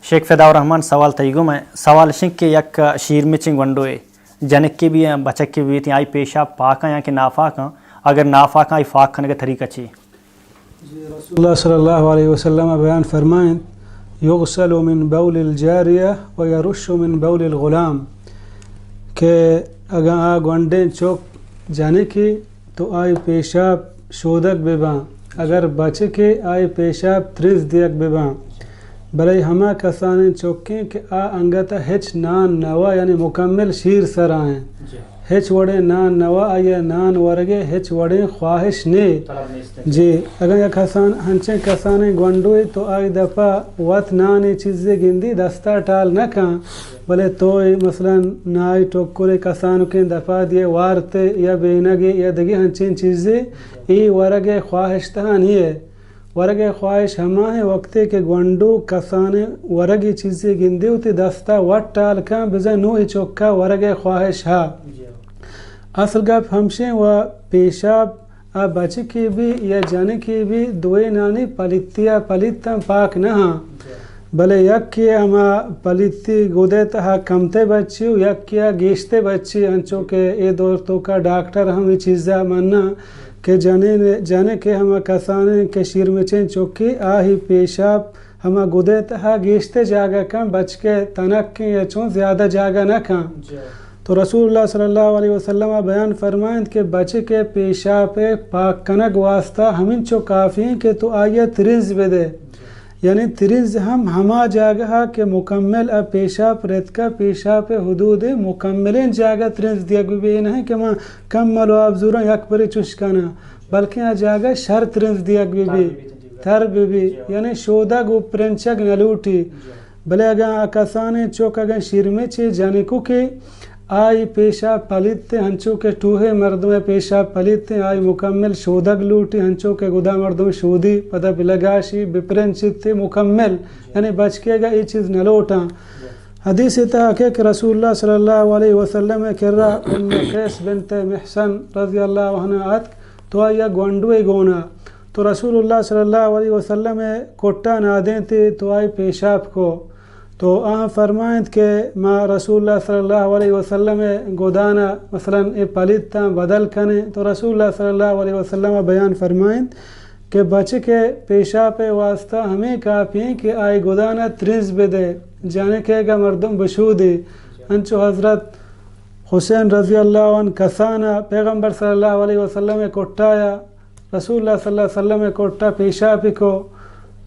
शेख फैदाउर रहमान सवाल तयगो में सवाल शिंक के यक शीर में चिंग वंडोए जनक के भी बचक के भी आई पेशा पाका या कि नाफाका अगर नाफाका आई फाक खाने का तरीका ची रसूलुल्लाह सल्लल्लाहु अलैहि वसल्लम बयान फरमाएं युग़सलु मिन बौलिल जारिया व यरुशु मिन बौलिल गुलाम के अगर आ गंडे चौक जाने की तो आई पेशाब शोधक बेबा अगर बचे के आई पेशाब त्रिज दियक बेबा भले हमा कसाने चौके के आ अंगता हेच नान नवा यानी मुकम्मल शीर सराएं हेच वड़े नान नवा आया नान वर्गे हेच वड़े ख्वाहिश ने जी अगर या कसान हंचे कसाने गंडोए तो आई दफा वत नानी चीज़ें गिंदी दस्ता टाल न का भले तो मसलन नाई टोकरे कसान के दफा दिए वारते या बेनगे या दगी हंचे चीज़ें ई वर्गे ख्वाहिश तहान ही है वर्गे ख्वाहिश हमा है वक्ते के गंडो कसाने वर्गी चीज़ें गिंदी होती दस्ता वट टाल का बिजा नो ही चौका वर्गे ख्वाहिश हा असल गप हमसे व पेशाब आ बचे की भी या जाने की भी दोए नानी पलितिया पलितम पाक न हा भले यक के हमा पलिती गोदे तहा कमते बच्ची यक किया गेश्ते बच्ची अंचों के ए दोस्तों का डॉक्टर हम ये चीज़ा मानना के जाने के हम कसाने के शीर में चें चौकी आ ही पेशाब हम गोदे तहा गेश्ते जागा कम बच के तनक के या चों ज़्यादा जागा न कम तो रसूलुल्लाह सल्लल्लाहु अलैहि वसल्लम बयान फरमाएं कि बचे के पेशाब पाक कनक वास्ता हमिन चो काफ़ी के तो आया त्रिज बेदे यानी त्रिज हम हमा जागह के मुकम्मल अब पेशाब रेत का पेशाब हदूद मुकम्मल जागा त्रिज दिया भी नहीं कि माँ कम मलो आप ज़रूर यकबरी चुशकाना बल्कि आ जागा शर त्रिज दिया भी थर भी यानी शोदा गो प्रेंचक नलूटी भले अगर कसाने चौक अगर शीर में चे जाने को के आई पेशाब पलिते हंचों के टूहे मर्दों में पेशाब पलिते आई मुकम्मल शोधक लूटी हंचों के गुदा मर्दों में शोधी पता बिलगाशी विपरंचित मुकम्मल यानी बच केगा ये चीज़ न लौटा हदीस तक कि रसूलुल्लाह सल्लल्लाहु अलैहि वसल्लम किर्रा उम्मे कैस बिन्त महसन रज़ियल्लाहु अन्हा तो आया गोंडुए गोना तो रसूलुल्लाह सल्लल्लाहु अलैहि वसल्लम कोट्टा ना देते तो आई पेशाब को तो आ फरमाएं कि माँ रसूलुल्लाह सल्लल्लाहु अलैहि वसल्लम गोदाना मसलन ए पलित बदल कने तो रसूलुल्लाह सल्लल्लाहु अलैहि वसल्लम बयान फरमाएं कि बच्चे के पेशाब वास्ता हमें काफ़ी कि आई गोदाना त्रिज बेदे जाने के गा मर्दम बशूदी अंचो हज़रत हुसैन रज़ी अल्लाह अन कसाना पैगम्बर सल्लल्लाहु अलैहि वसल्लम कोट्टाया रसूलुल्लाह सल्लल्लाहु अलैहि वसल्लम कोट्टा पेशाब को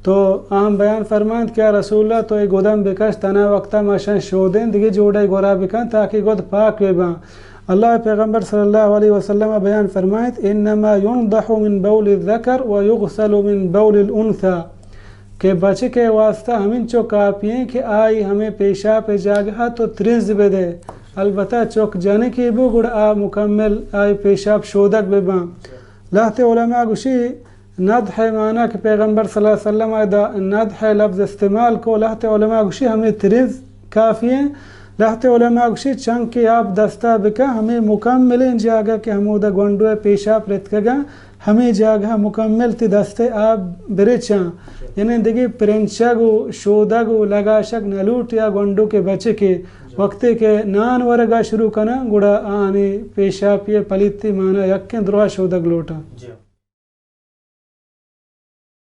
तो आम बयान फरमांद क्या रसूलुल्लाह तो ये गोदम बिकश तना वक्ता मशन शोदें दिगे जोड़े गोरा बिकन ताकि गोद पाक वेबा अल्लाह पैगम्बर सल्लल्लाहु अलैहि वसल्लम बयान फरमायत इन्नमा युनदहु मिन बौलिल ज़कर व युग़सलु मिन बौलिल उन्सा के बचे के वास्ता हमिन चो कापिए कि आई हमें पेशाब जागहा तो त्रिज बेदे अलबत्ता चौक जाने की बो गुड़ आ मुकम्मल आई पेशाब शोधक बेबा लाते उलमा गुशी नद है माना कि पैगम्बर सल्लल्लाहु अलैहि वसल्लम नद है लफ्ज़ इस्तेमाल को लहते उलमा गुशी हमें त्रिज काफ़ी है लहते उलमा गुशी चंग की आप दस्ता बिका हमें मुकम्मल जागा कि हम उदा गोंडुए पेशाब रेतकगा हमें जागा मुकम्मल ती दस्ते आप बिरेचा यानी देखिए प्रेंचगु शोदगु लगाशक नलूट या गोंडू के बचे के वक्ते के नान वर्गा शुरू करना गुड़ा आने पेशाब ये पलिती माना यक्के द्रोह शोदग लोटा